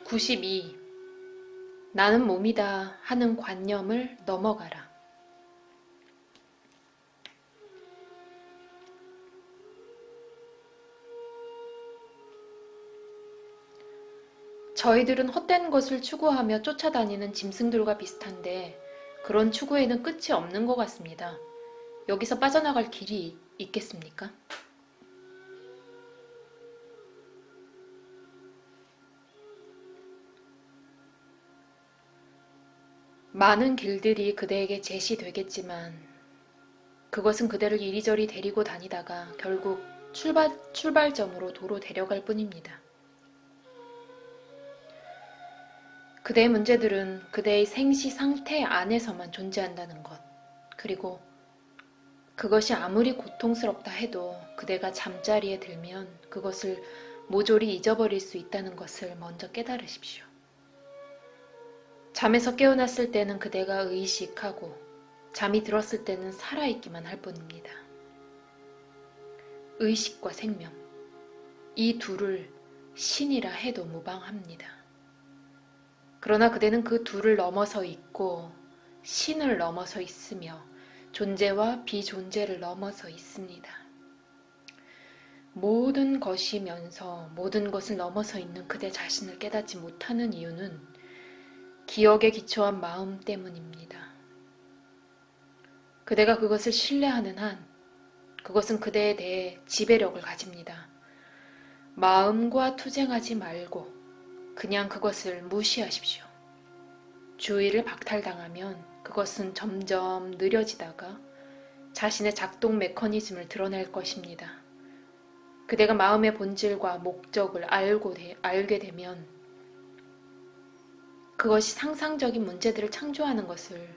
92. 나는 몸이다 하는 관념을 넘어가라. 저희들은 헛된 것을 추구하며 쫓아다니는 짐승들과 비슷한데 그런 추구에는 끝이 없는 것 같습니다. 여기서 빠져나갈 길이 있겠습니까? 많은 길들이 그대에게 제시되겠지만 그것은 그대를 이리저리 데리고 다니다가 결국 출발점으로 도로 데려갈 뿐입니다. 그대의 문제들은 그대의 생시 상태 안에서만 존재한다는 것, 그리고 그것이 아무리 고통스럽다 해도 그대가 잠자리에 들면 그것을 모조리 잊어버릴 수 있다는 것을 먼저 깨달으십시오. 잠에서 깨어났을 때는 그대가 의식하고 잠이 들었을 때는 살아있기만 할 뿐입니다. 의식과 생명, 이 둘을 신이라 해도 무방합니다. 그러나 그대는 그 둘을 넘어서 있고 신을 넘어서 있으며 존재와 비존재를 넘어서 있습니다. 모든 것이면서 모든 것을 넘어서 있는 그대 자신을 깨닫지 못하는 이유는 기억에 기초한 마음 때문입니다. 그대가 그것을 신뢰하는 한 그것은 그대에 대해 지배력을 가집니다. 마음과 투쟁하지 말고 그냥 그것을 무시하십시오. 주의를 박탈당하면 그것은 점점 느려지다가 자신의 작동 메커니즘을 드러낼 것입니다. 그대가 마음의 본질과 목적을 알게 되면 그것이 상상적인 문제들을 창조하는 것을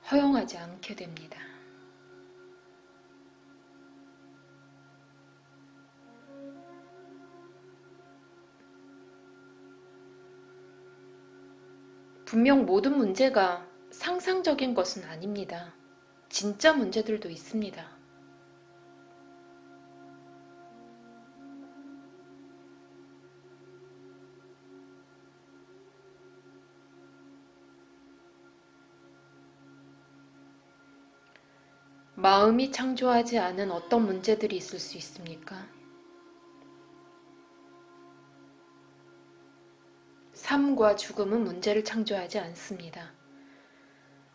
허용하지 않게 됩니다. 분명 모든 문제가 상상적인 것은 아닙니다. 진짜 문제들도 있습니다. 마음이 창조하지 않은 어떤 문제들이 있을 수 있습니까? 삶과 죽음은 문제를 창조하지 않습니다.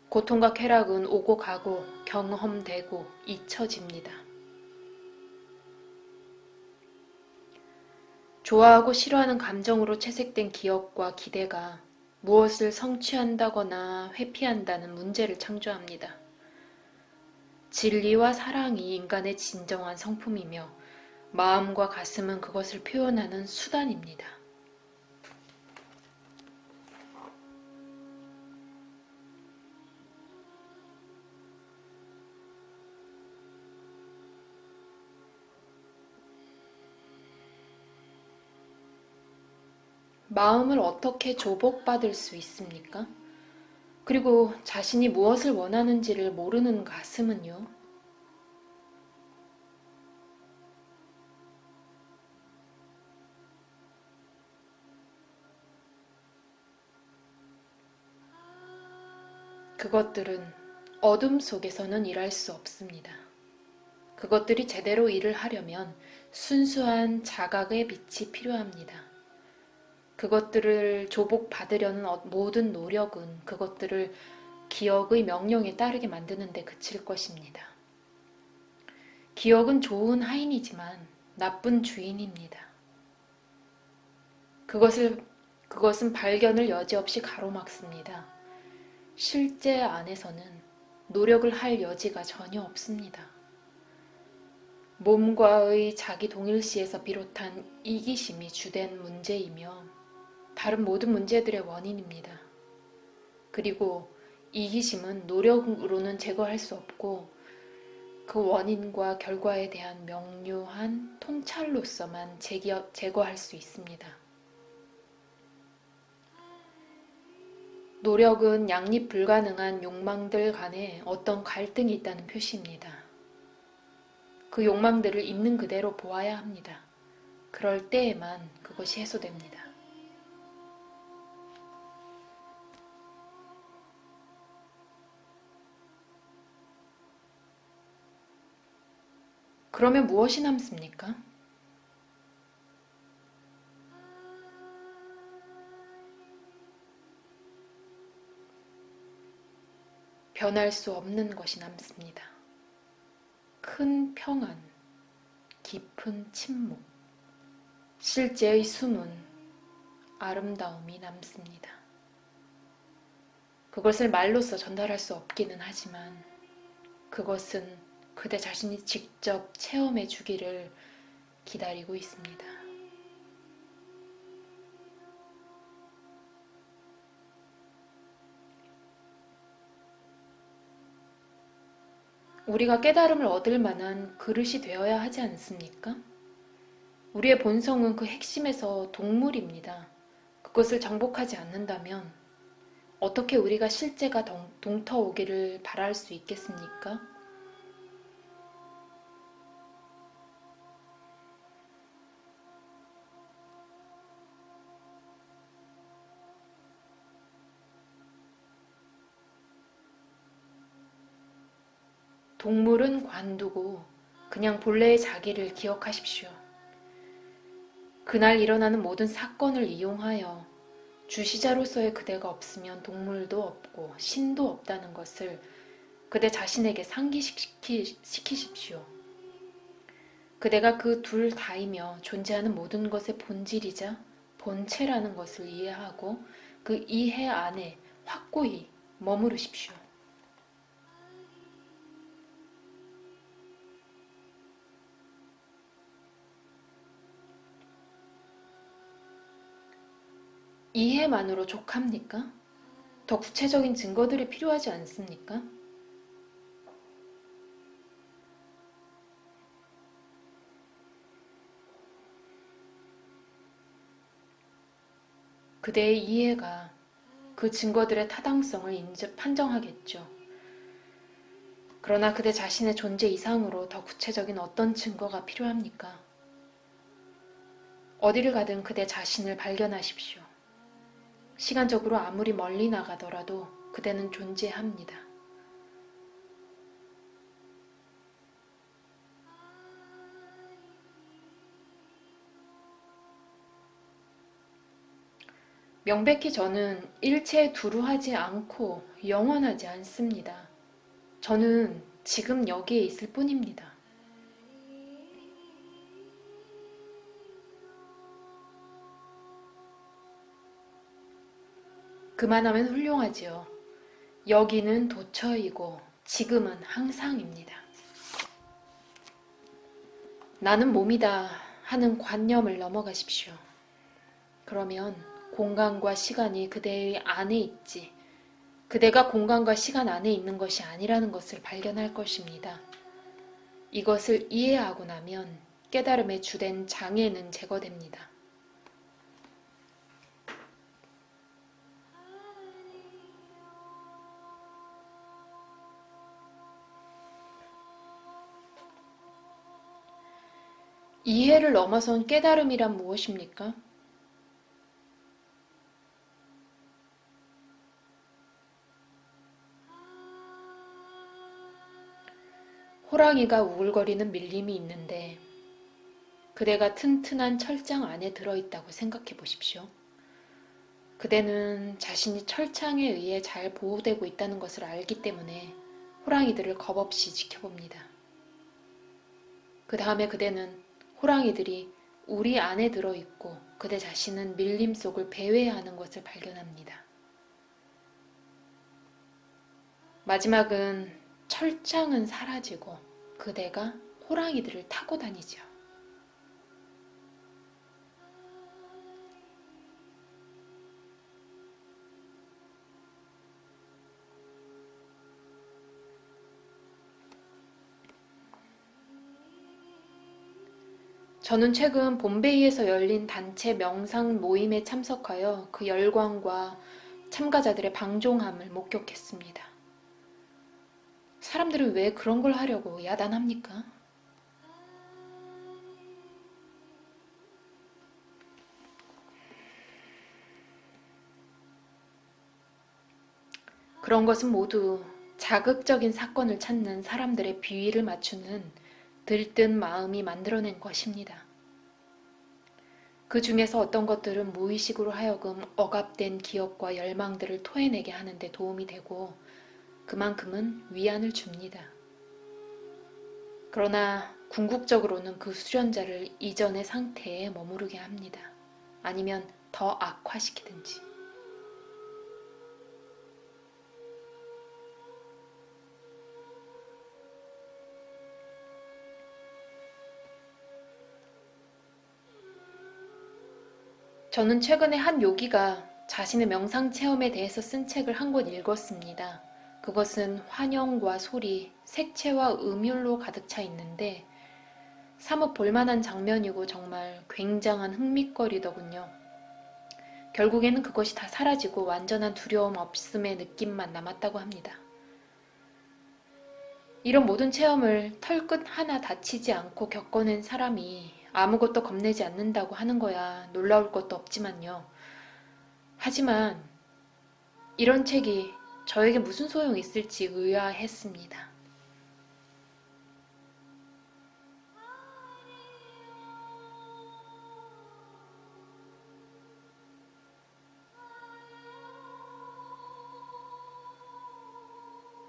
고통과 쾌락은 오고 가고 경험되고 잊혀집니다. 좋아하고 싫어하는 감정으로 채색된 기억과 기대가 무엇을 성취한다거나 회피한다는 문제를 창조합니다. 진리와 사랑이 인간의 진정한 성품이며 마음과 가슴은 그것을 표현하는 수단입니다. 마음을 어떻게 조복받을 수 있습니까? 그리고 자신이 무엇을 원하는지를 모르는 가슴은요? 그것들은 어둠 속에서는 일할 수 없습니다. 그것들이 제대로 일을 하려면 순수한 자각의 빛이 필요합니다. 그것들을 조복받으려는 모든 노력은 그것들을 기억의 명령에 따르게 만드는 데 그칠 것입니다. 기억은 좋은 하인이지만 나쁜 주인입니다. 그것은 발견을 여지없이 가로막습니다. 실제 안에서는 노력을 할 여지가 전혀 없습니다. 몸과의 자기 동일시에서 비롯한 이기심이 주된 문제이며 다른 모든 문제들의 원인입니다. 그리고 이기심은 노력으로는 제거할 수 없고 그 원인과 결과에 대한 명료한 통찰로서만 제거할 수 있습니다. 노력은 양립 불가능한 욕망들 간에 어떤 갈등이 있다는 표시입니다. 그 욕망들을 있는 그대로 보아야 합니다. 그럴 때에만 그것이 해소됩니다. 그러면 무엇이 남습니까? 변할 수 없는 것이 남습니다. 큰 평안, 깊은 침묵, 실제의 숨은 아름다움이 남습니다. 그것을 말로써 전달할 수 없기는 하지만 그것은 그대 자신이 직접 체험해 주기를 기다리고 있습니다. 우리가 깨달음을 얻을 만한 그릇이 되어야 하지 않습니까? 우리의 본성은 그 핵심에서 동물입니다. 그것을 정복하지 않는다면 어떻게 우리가 실제가 동터오기를 바랄 수 있겠습니까? 동물은 관두고 그냥 본래의 자기를 기억하십시오. 그날 일어나는 모든 사건을 이용하여 주시자로서의 그대가 없으면 동물도 없고 신도 없다는 것을 그대 자신에게 상기시키십시오. 그대가 그 둘 다이며 존재하는 모든 것의 본질이자 본체라는 것을 이해하고 그 이해 안에 확고히 머무르십시오. 이해만으로 족합니까? 더 구체적인 증거들이 필요하지 않습니까? 그대의 이해가 그 증거들의 타당성을 판정하겠죠. 그러나 그대 자신의 존재 이상으로 더 구체적인 어떤 증거가 필요합니까? 어디를 가든 그대 자신을 발견하십시오. 시간적으로 아무리 멀리 나가더라도 그대는 존재합니다. 명백히 저는 일체에 두루하지 않고 영원하지 않습니다. 저는 지금 여기에 있을 뿐입니다. 그만하면 훌륭하지요. 여기는 도처이고 지금은 항상입니다. 나는 몸이다 하는 관념을 넘어가십시오. 그러면 공간과 시간이 그대의 안에 있지 그대가 공간과 시간 안에 있는 것이 아니라는 것을 발견할 것입니다. 이것을 이해하고 나면 깨달음의 주된 장애는 제거됩니다. 이해를 넘어선 깨달음이란 무엇입니까? 호랑이가 우글거리는 밀림이 있는데 그대가 튼튼한 철장 안에 들어있다고 생각해 보십시오. 그대는 자신이 철창에 의해 잘 보호되고 있다는 것을 알기 때문에 호랑이들을 겁없이 지켜봅니다. 그 다음에 그대는 호랑이들이 우리 안에 들어있고 그대 자신은 밀림 속을 배회하는 것을 발견합니다. 마지막은 철장은 사라지고 그대가 호랑이들을 타고 다니죠. 저는 최근 봄베이에서 열린 단체 명상 모임에 참석하여 그 열광과 참가자들의 방종함을 목격했습니다. 사람들은 왜 그런 걸 하려고 야단합니까? 그런 것은 모두 자극적인 사건을 찾는 사람들의 비위를 맞추는 들뜬 마음이 만들어낸 것입니다. 그 중에서 어떤 것들은 무의식으로 하여금 억압된 기억과 열망들을 토해내게 하는데 도움이 되고 그만큼은 위안을 줍니다. 그러나 궁극적으로는 그 수련자를 이전의 상태에 머무르게 합니다. 아니면 더 악화시키든지. 저는 최근에 한 요기가 자신의 명상 체험에 대해서 쓴 책을 한 권 읽었습니다. 그것은 환영과 소리, 색채와 음율로 가득 차 있는데 사뭇 볼만한 장면이고 정말 굉장한 흥미거리더군요. 결국에는 그것이 다 사라지고 완전한 두려움 없음의 느낌만 남았다고 합니다. 이런 모든 체험을 털끝 하나 다치지 않고 겪어낸 사람이 아무것도 겁내지 않는다고 하는 거야 놀라울 것도 없지만요. 하지만 이런 책이 저에게 무슨 소용이 있을지 의아했습니다.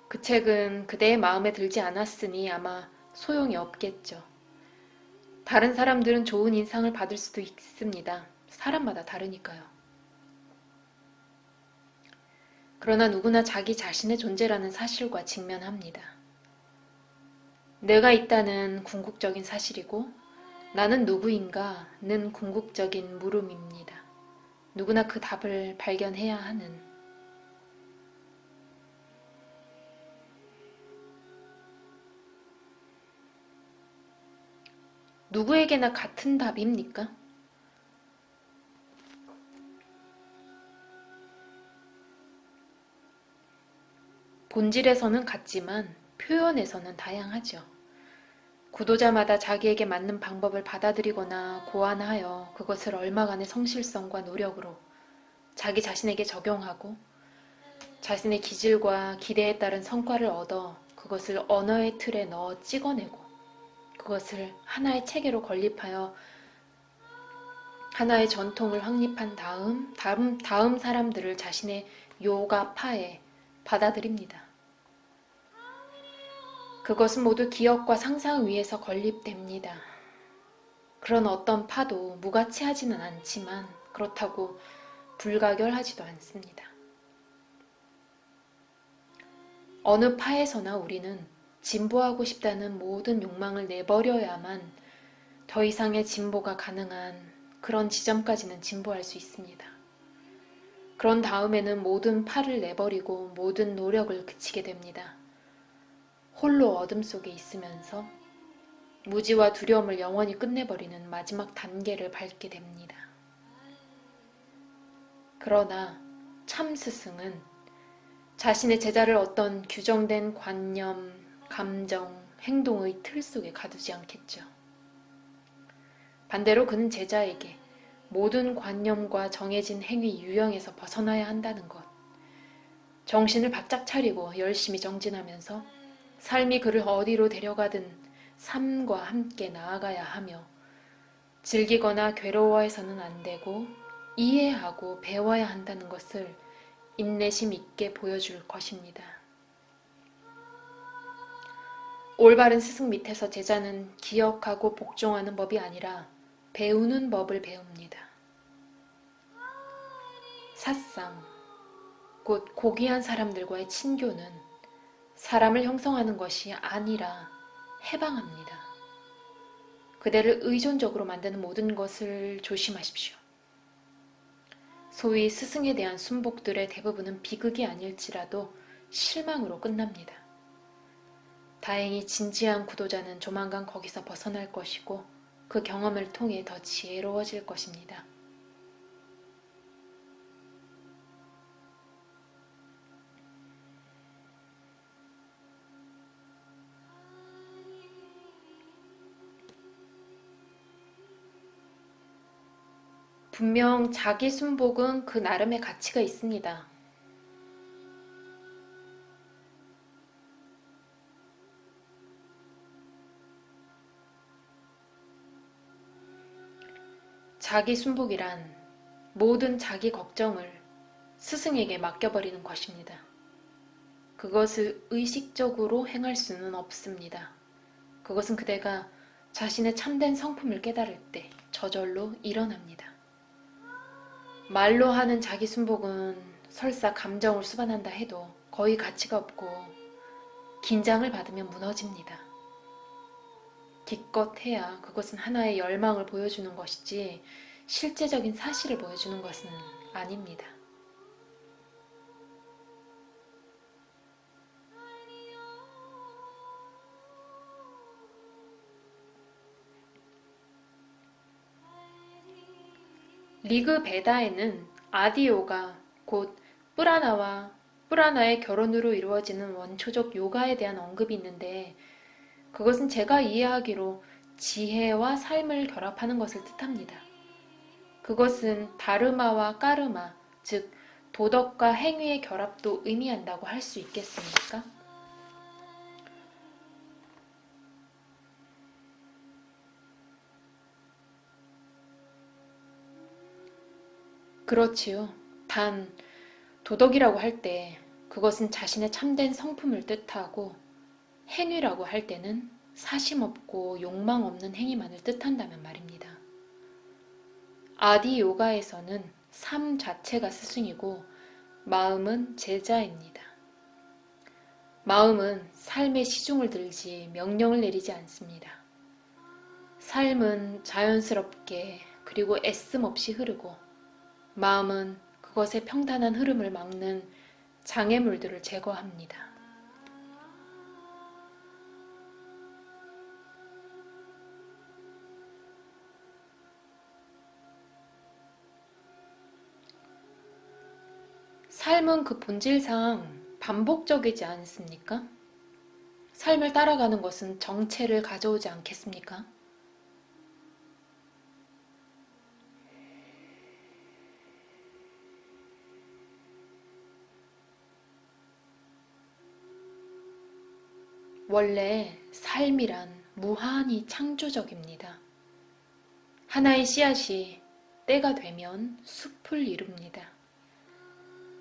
그 책은 그대의 마음에 들지 않았으니 아마 소용이 없겠죠. 다른 사람들은 좋은 인상을 받을 수도 있습니다. 사람마다 다르니까요. 그러나 누구나 자기 자신의 존재라는 사실과 직면합니다. 내가 있다는 궁극적인 사실이고 나는 누구인가는 궁극적인 물음입니다. 누구나 그 답을 발견해야 하는. 누구에게나 같은 답입니까? 본질에서는 같지만 표현에서는 다양하죠. 구도자마다 자기에게 맞는 방법을 받아들이거나 고안하여 그것을 얼마간의 성실성과 노력으로 자기 자신에게 적용하고 자신의 기질과 기대에 따른 성과를 얻어 그것을 언어의 틀에 넣어 찍어내고 그것을 하나의 체계로 건립하여 하나의 전통을 확립한 다음 사람들을 자신의 요가파에 받아들입니다. 그것은 모두 기억과 상상 위에서 건립됩니다. 그런 어떤 파도 무가치하지는 않지만 그렇다고 불가결하지도 않습니다. 어느 파에서나 우리는 진보하고 싶다는 모든 욕망을 내버려야만 더 이상의 진보가 가능한 그런 지점까지는 진보할 수 있습니다. 그런 다음에는 모든 파를 내버리고 모든 노력을 그치게 됩니다. 홀로 어둠 속에 있으면서 무지와 두려움을 영원히 끝내버리는 마지막 단계를 밟게 됩니다. 그러나 참 스승은 자신의 제자를 어떤 규정된 관념, 감정, 행동의 틀 속에 가두지 않겠죠. 반대로 그는 제자에게 모든 관념과 정해진 행위 유형에서 벗어나야 한다는 것, 정신을 바짝 차리고 열심히 정진하면서 삶이 그를 어디로 데려가든 삶과 함께 나아가야 하며 즐기거나 괴로워해서는 안 되고 이해하고 배워야 한다는 것을 인내심 있게 보여줄 것입니다. 올바른 스승 밑에서 제자는 기억하고 복종하는 법이 아니라 배우는 법을 배웁니다. 사상, 곧 고귀한 사람들과의 친교는 사람을 형성하는 것이 아니라 해방합니다. 그대를 의존적으로 만드는 모든 것을 조심하십시오. 소위 스승에 대한 순복들의 대부분은 비극이 아닐지라도 실망으로 끝납니다. 다행히 진지한 구도자는 조만간 거기서 벗어날 것이고 그 경험을 통해 더 지혜로워질 것입니다. 분명 자기 순복은 그 나름의 가치가 있습니다. 자기 순복이란 모든 자기 걱정을 스승에게 맡겨버리는 것입니다. 그것을 의식적으로 행할 수는 없습니다. 그것은 그대가 자신의 참된 성품을 깨달을 때 저절로 일어납니다. 말로 하는 자기 순복은 설사 감정을 수반한다 해도 거의 가치가 없고 긴장을 받으면 무너집니다. 기껏 해야 그것은 하나의 열망을 보여주는 것이지 실제적인 사실을 보여주는 것은 아닙니다. 리그 베다에는 아디요가 곧 뿌라나와 뿌라나의 결혼으로 이루어지는 원초적 요가에 대한 언급이 있는데 그것은 제가 이해하기로 지혜와 삶을 결합하는 것을 뜻합니다. 그것은 다르마와 까르마, 즉 도덕과 행위의 결합도 의미한다고 할 수 있겠습니까? 그렇지요. 단 도덕이라고 할 때 그것은 자신의 참된 성품을 뜻하고 행위라고 할 때는 사심 없고 욕망 없는 행위만을 뜻한다면 말입니다. 아디 요가에서는 삶 자체가 스승이고 마음은 제자입니다. 마음은 삶의 시중을 들지 명령을 내리지 않습니다. 삶은 자연스럽게 그리고 애씀 없이 흐르고 마음은 그것의 평탄한 흐름을 막는 장애물들을 제거합니다. 삶은 그 본질상 반복적이지 않습니까? 삶을 따라가는 것은 정체를 가져오지 않겠습니까? 원래 삶이란 무한히 창조적입니다. 하나의 씨앗이 때가 되면 숲을 이룹니다.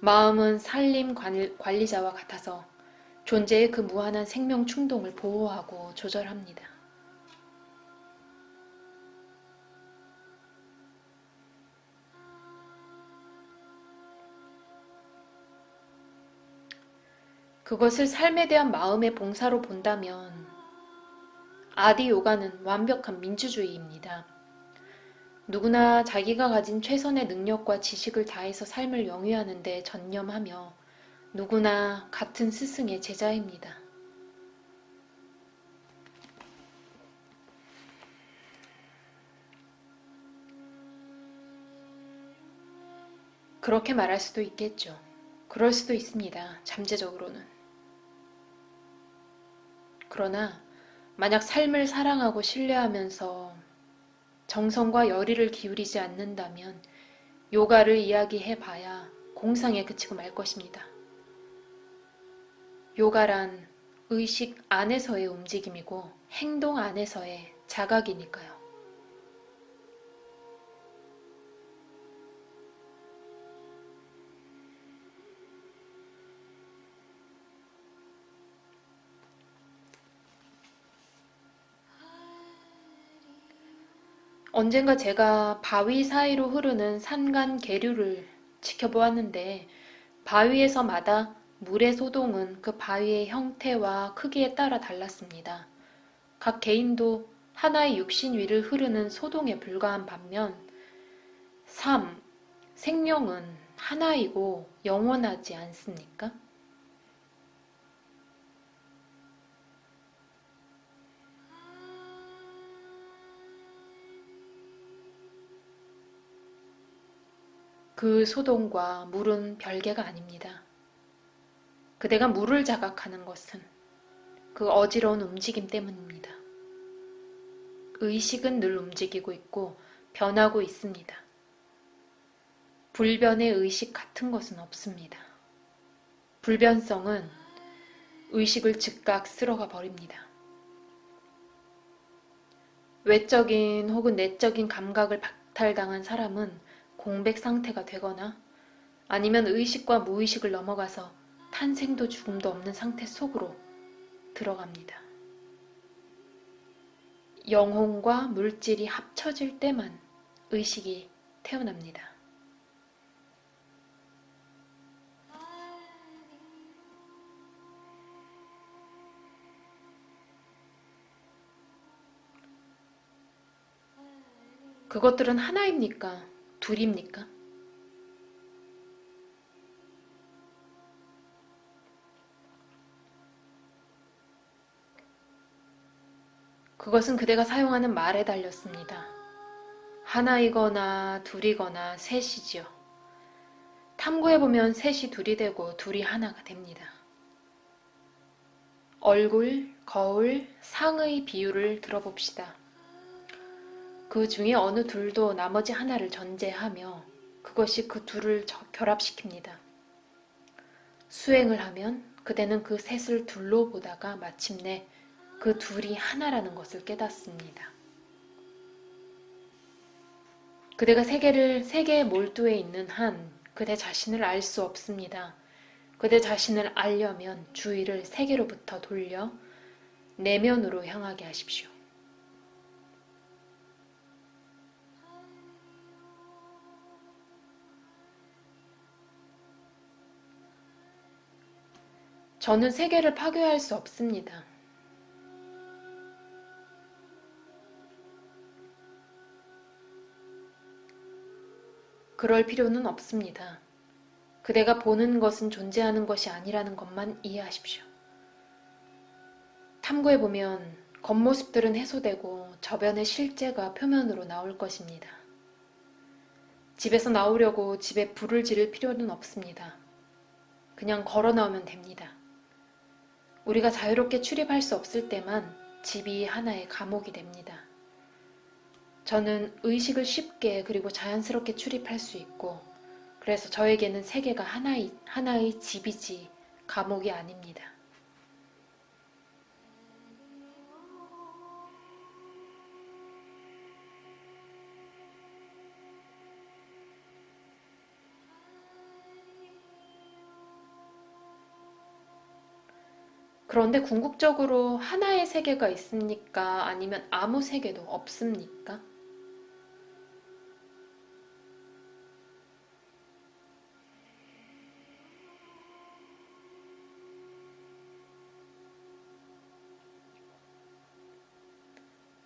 마음은 산림 관리자와 같아서 존재의 그 무한한 생명 충동을 보호하고 조절합니다. 그것을 삶에 대한 마음의 봉사로 본다면 아디 요가는 완벽한 민주주의입니다. 누구나 자기가 가진 최선의 능력과 지식을 다해서 삶을 영위하는 데 전념하며 누구나 같은 스승의 제자입니다. 그렇게 말할 수도 있겠죠. 그럴 수도 있습니다. 잠재적으로는. 그러나 만약 삶을 사랑하고 신뢰하면서 정성과 열의를 기울이지 않는다면 요가를 이야기해봐야 공상에 그치고 말 것입니다. 요가란 의식 안에서의 움직임이고 행동 안에서의 자각이니까요. 언젠가 제가 바위 사이로 흐르는 산간 계류를 지켜보았는데 바위에서마다 물의 소동은 그 바위의 형태와 크기에 따라 달랐습니다. 각 개인도 하나의 육신 위를 흐르는 소동에 불과한 반면 삶, 생명은 하나이고 영원하지 않습니까? 그 소동과 물은 별개가 아닙니다. 그대가 물을 자각하는 것은 그 어지러운 움직임 때문입니다. 의식은 늘 움직이고 있고 변하고 있습니다. 불변의 의식 같은 것은 없습니다. 불변성은 의식을 즉각 쓸어가 버립니다. 외적인 혹은 내적인 감각을 박탈당한 사람은 공백 상태가 되거나 아니면 의식과 무의식을 넘어가서 탄생도 죽음도 없는 상태 속으로 들어갑니다. 영혼과 물질이 합쳐질 때만 의식이 태어납니다. 그것들은 하나입니까? 둘입니까? 그것은 그대가 사용하는 말에 달렸습니다. 하나이거나 둘이거나 셋이지요. 탐구해보면 셋이 둘이 되고 둘이 하나가 됩니다. 얼굴, 거울, 상의 비유를 들어봅시다. 그 중에 어느 둘도 나머지 하나를 전제하며 그것이 그 둘을 결합시킵니다. 수행을 하면 그대는 그 셋을 둘로 보다가 마침내 그 둘이 하나라는 것을 깨닫습니다. 그대가 세계에 몰두해 있는 한 그대 자신을 알 수 없습니다. 그대 자신을 알려면 주의를 세계로부터 돌려 내면으로 향하게 하십시오. 저는 세계를 파괴할 수 없습니다. 그럴 필요는 없습니다. 그대가 보는 것은 존재하는 것이 아니라는 것만 이해하십시오. 탐구해보면 겉모습들은 해소되고 저변의 실제가 표면으로 나올 것입니다. 집에서 나오려고 집에 불을 지를 필요는 없습니다. 그냥 걸어 나오면 됩니다. 우리가 자유롭게 출입할 수 없을 때만 집이 하나의 감옥이 됩니다. 저는 의식을 쉽게 그리고 자연스럽게 출입할 수 있고 그래서 저에게는 세계가 하나의 집이지 감옥이 아닙니다. 그런데 궁극적으로 하나의 세계가 있습니까? 아니면 아무 세계도 없습니까?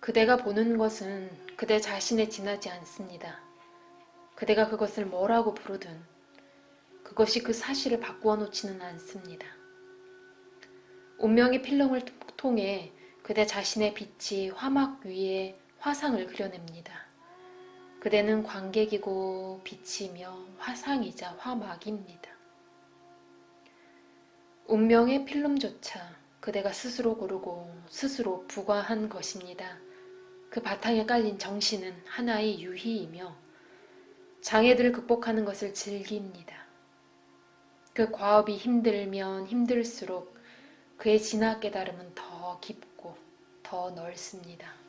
그대가 보는 것은 그대 자신에 지나지 않습니다. 그대가 그것을 뭐라고 부르든 그것이 그 사실을 바꾸어 놓지는 않습니다. 운명의 필름을 통해 그대 자신의 빛이 화막 위에 화상을 그려냅니다. 그대는 관객이고 빛이며 화상이자 화막입니다. 운명의 필름조차 그대가 스스로 고르고 스스로 부과한 것입니다. 그 바탕에 깔린 정신은 하나의 유희이며 장애들을 극복하는 것을 즐깁니다. 그 과업이 힘들면 힘들수록 그의 진화 깨달음은 더 깊고 더 넓습니다.